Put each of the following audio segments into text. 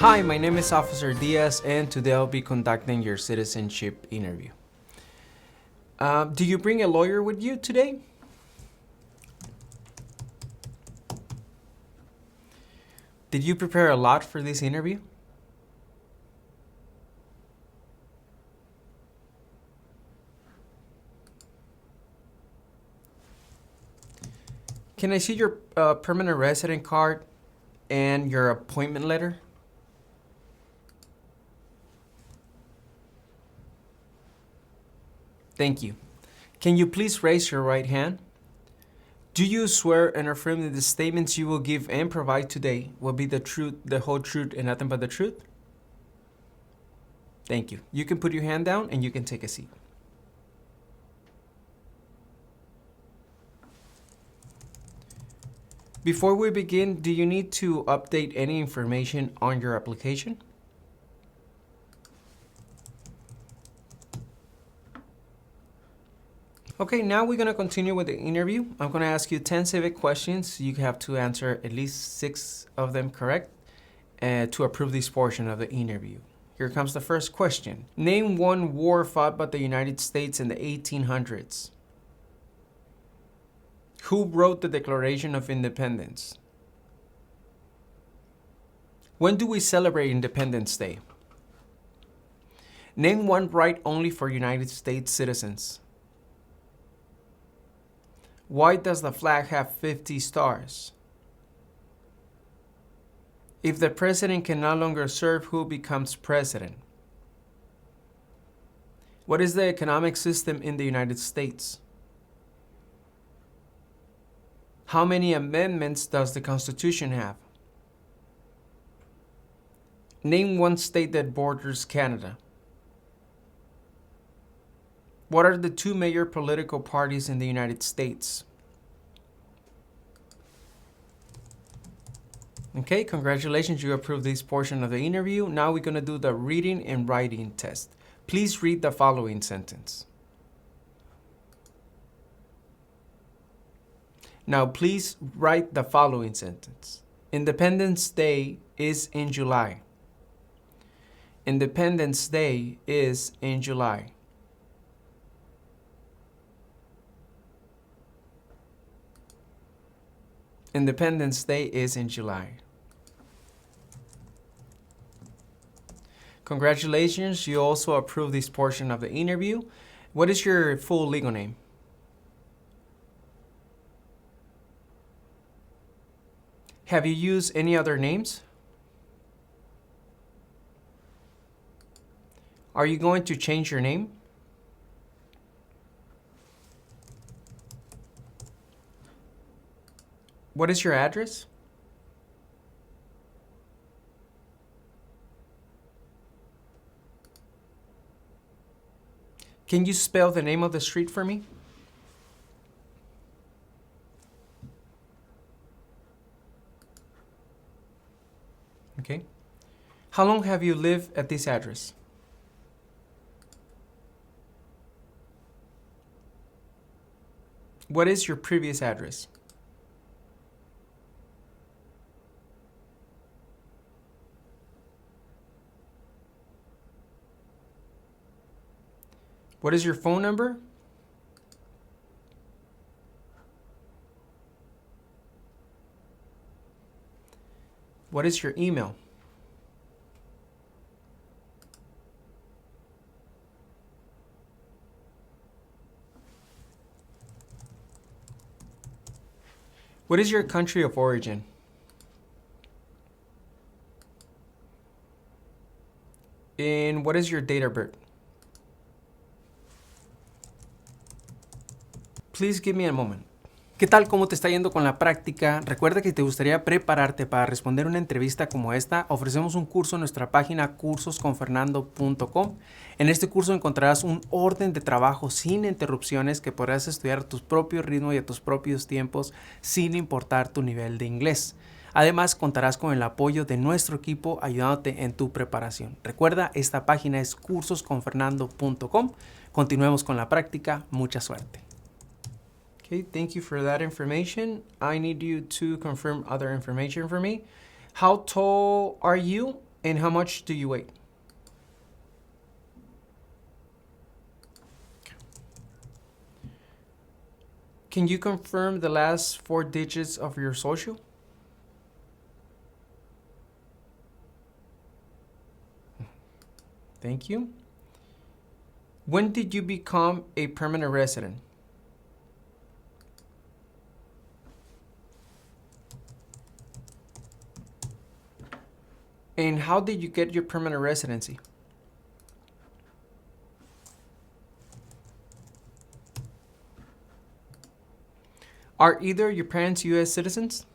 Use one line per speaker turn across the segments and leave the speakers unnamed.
Hi, my name is Officer Diaz, and today I'll be conducting your citizenship interview. Do you bring a lawyer with you today? Did you prepare a lot for this interview? Can I see your permanent resident card and your appointment letter? Thank you. Can you please raise your right hand? Do you swear and affirm that the statements you will give and provide today will be the truth, the whole truth, and nothing but the truth? Thank you. You can put your hand down and you can take a seat. Before we begin, do you need to update any information on your application? Okay, now we're going to continue with the interview. I'm going to ask you 10 civic questions. You have to answer at least 6 of them correct to approve this portion of the interview. Here comes the first question. Name one war fought by the United States in the 1800s. Who wrote the Declaration of Independence? When do we celebrate Independence Day? Name one right only for United States citizens. Why does the flag have 50 stars? If the president can no longer serve, who becomes president? What is the economic system in the United States? How many amendments does the Constitution have? Name one state that borders Canada. What are the 2 major political parties in the United States? Okay, congratulations, you approved this portion of the interview. Now we're going to do the reading and writing test. Please read the following sentence. Now please write the following sentence. Independence Day is in July. Independence Day is in July. Independence Day is in July. Congratulations, you also approved this portion of the interview. What is your full legal name? Have you used any other names? Are you going to change your name? What is your address? Can you spell the name of the street for me? Okay. How long have you lived at this address? What is your previous address? What is your phone number? What is your email? What is your country of origin? And what is your date of birth? Please give me a moment. ¿Qué tal? ¿Cómo te está yendo con la práctica? Recuerda que te gustaría prepararte para responder una entrevista como esta. Ofrecemos un curso en nuestra página cursosconfernando.com. En este curso encontrarás un orden de trabajo sin interrupciones que podrás estudiar a tu propio ritmo y a tus propios tiempos sin importar tu nivel de inglés. Además, contarás con el apoyo de nuestro equipo ayudándote en tu preparación. Recuerda, esta página es cursosconfernando.com. Continuemos con la práctica. Mucha suerte. Okay, thank you for that information. I need you to confirm other information for me. How tall are you And how much do you weigh? Can you confirm the last 4 digits of your social? Thank you. When did you become a permanent resident? And how did you get your permanent residency? Are either your parents U.S. citizens?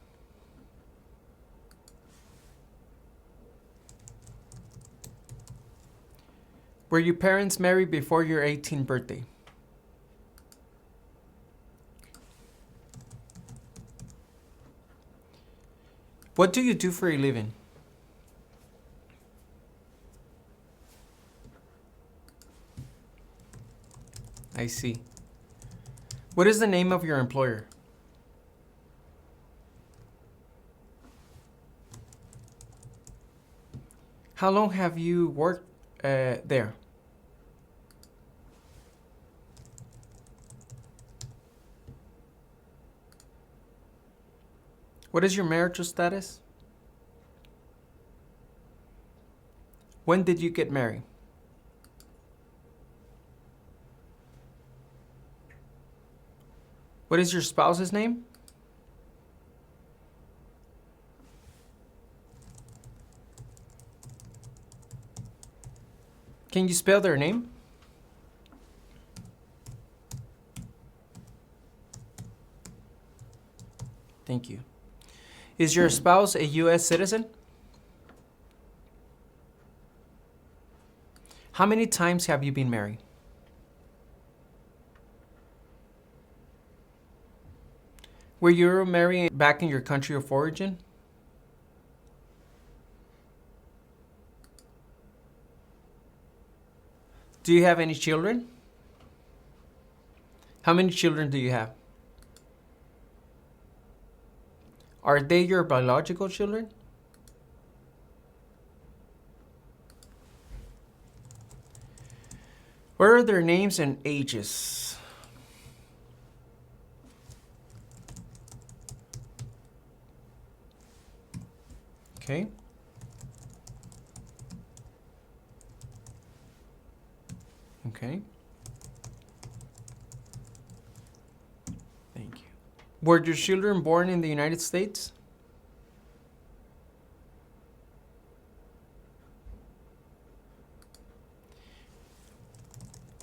Were your parents married before your 18th birthday? What do you do for a living? I see. What is the name of your employer? How long have you worked there? What is your marital status? When did you get married? What is your spouse's name? Can you spell their name? Thank you. Is your spouse a U.S. citizen? How many times have you been married? Were you married back in your country of origin? Do you have any children? How many children do you have? Are they your biological children? What are their names and ages? Okay. Okay. Thank you. Were your children born in the United States?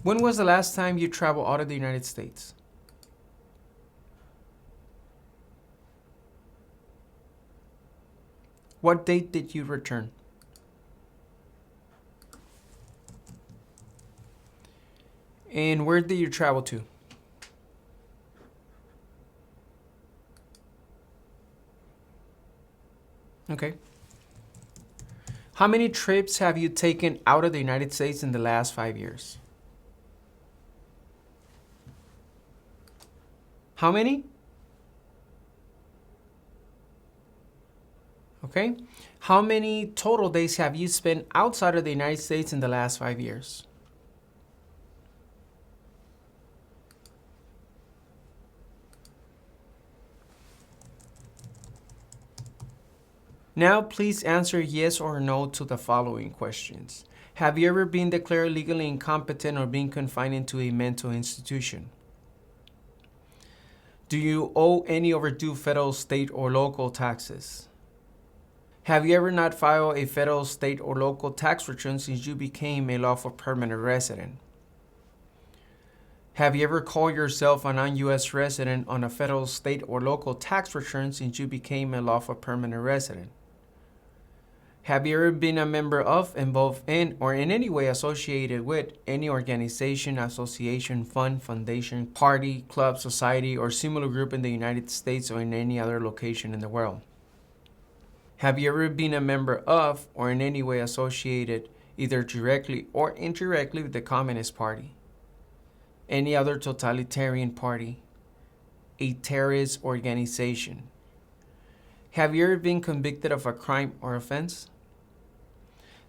When was the last time you traveled out of the United States? What date did you return? And where did you travel to? Okay. How many trips have you taken out of the United States in the last 5 years? How many? Okay. How many total days have you spent outside of the United States in the last 5 years? Now, please answer yes or no to the following questions. Have you ever been declared legally incompetent or been confined into a mental institution? Do you owe any overdue federal, state, or local taxes? Have you ever not filed a federal, state, or local tax return since you became a lawful permanent resident? Have you ever called yourself a non-U.S. resident on a federal, state, or local tax return since you became a lawful permanent resident? Have you ever been a member of, involved in, or in any way associated with any organization, association, fund, foundation, party, club, society, or similar group in the United States or in any other location in the world? Have you ever been a member of, or in any way associated, either directly or indirectly, with the Communist Party, any other totalitarian party, a terrorist organization? Have you ever been convicted of a crime or offense?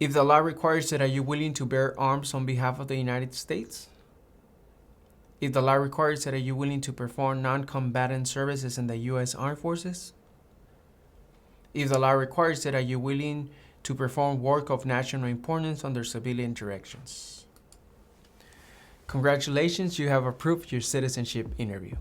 If the law requires it, are you willing to bear arms on behalf of the United States? If the law requires it, are you willing to perform non-combatant services in the U.S. Armed Forces? If the law requires it, are you willing to perform work of national importance under civilian directions? Congratulations, you have approved your citizenship interview.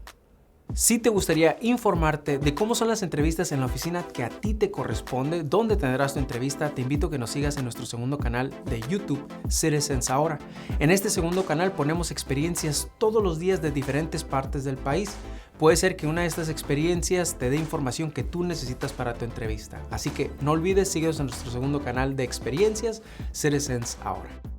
Si te gustaría informarte de cómo son las entrevistas en la oficina que a ti te corresponde, dónde tendrás tu entrevista, te invito a que nos sigas en nuestro segundo canal de YouTube, Citizens Ahora. En este segundo canal ponemos experiencias todos los días de diferentes partes del país. Puede ser que una de estas experiencias te dé información que tú necesitas para tu entrevista. Así que no olvides, síguenos en nuestro segundo canal de experiencias, Citizens Ahora.